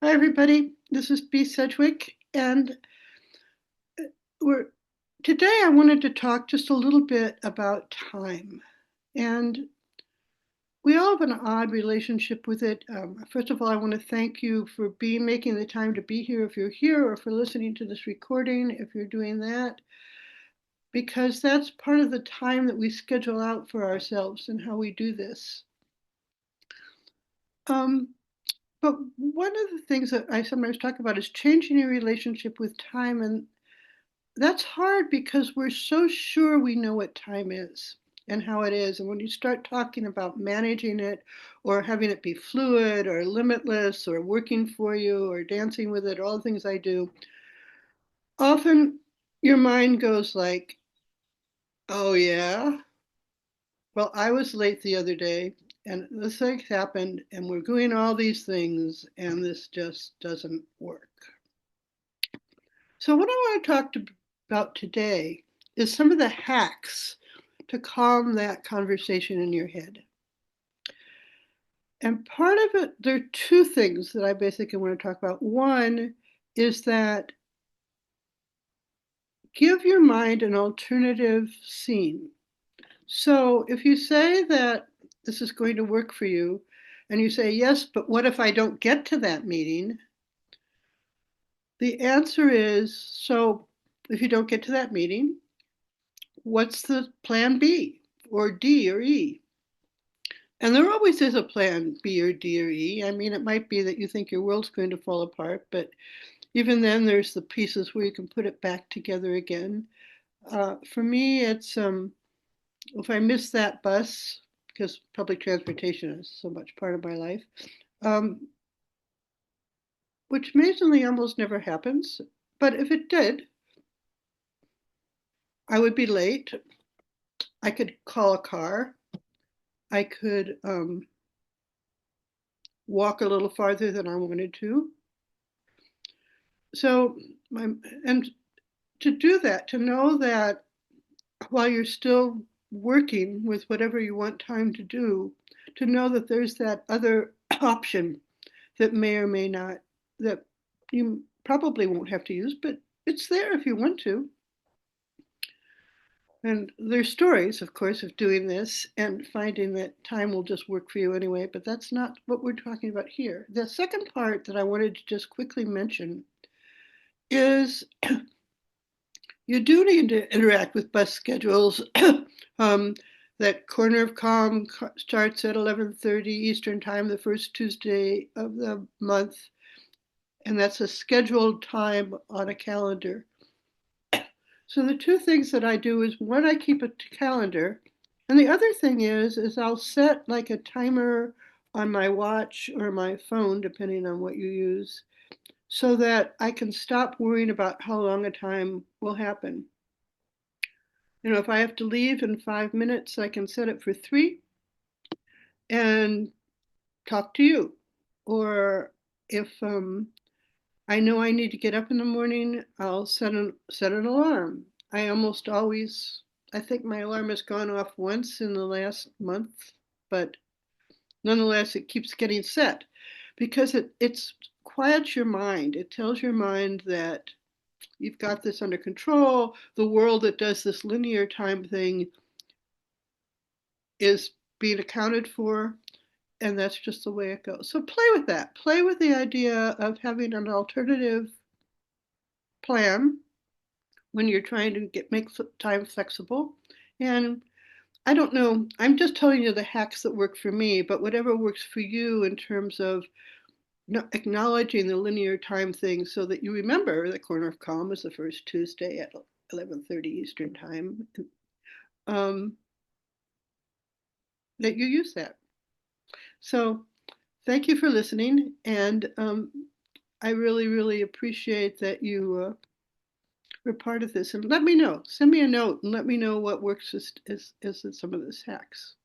Hi, everybody. This is Bea Sedgwick, and we're today I wanted to talk just a little bit about time. And we all have an odd relationship with it. First of all, I want to thank you for making the time to be here if you're here, or for listening to this recording if you're doing that, because that's part of the time that we schedule out for ourselves and how we do this. Um, but one of the things that I sometimes talk about is changing your relationship with time, and that's hard because we're so sure we know what time is and how it is. And when you start talking about managing it or having it be fluid or limitless or working for you or dancing with it, all the things I do, often your mind goes like, oh yeah, well, I was late the other day and this thing happened and we're doing all these things and this just doesn't work. So what I want to about today is some of the hacks to calm that conversation in your head. And part of it, there are two things that I basically want to talk about. One is that give your mind an alternative scene. So if you say that this is going to work for you, and you say, yes, but what if I don't get to that meeting? The answer is, so if you don't get to that meeting, what's the plan B or D or E? And there always is a plan B or D or E. I mean, it might be that you think your world's going to fall apart, but even then, there's the pieces where you can put it back together again. For me, it's if I miss that bus, because public transportation is so much part of my life, um, which amazingly almost never happens. But if it did, I would be late. I could call a car. I could walk a little farther than I wanted to. So, and to do that, to know that while you're still working with whatever you want time to do, to know that there's that other option that may or may not, that you probably won't have to use, but it's there if you want to. And there's stories, of course, of doing this and finding that time will just work for you anyway, but that's not what we're talking about here. The second part that I wanted to just quickly mention is you do need to interact with bus schedules. um, that Corner of Calm starts at 11:30 Eastern Time, the first Tuesday of the month, and that's a scheduled time on a calendar. So the two things that I do is one, I keep a calendar, and the other thing is I'll set like a timer on my watch or my phone, depending on what you use, so that I can stop worrying about how long a time will happen. If I have to leave in 5 minutes, I can set it for 3 and talk to you. Or if I know I need to get up in the morning, I'll set an alarm. I almost always, I think my alarm has gone off once in the last month, but nonetheless, it keeps getting set because it's quiets your mind. It tells your mind that you've got this under control. The world that does this linear time thing is being accounted for, and that's just the way it goes. So play with that. Play with the idea of having an alternative plan when you're trying to make time flexible. And I don't know, I'm just telling you the hacks that work for me, but whatever works for you in terms of acknowledging the linear time thing so that you remember the Corner of Calm is the first Tuesday at 11:30 Eastern Time, um, that you use that. So thank you for listening, and I really, really appreciate that you were part of this. And let me know. Send me a note and let me know what works as some of these hacks.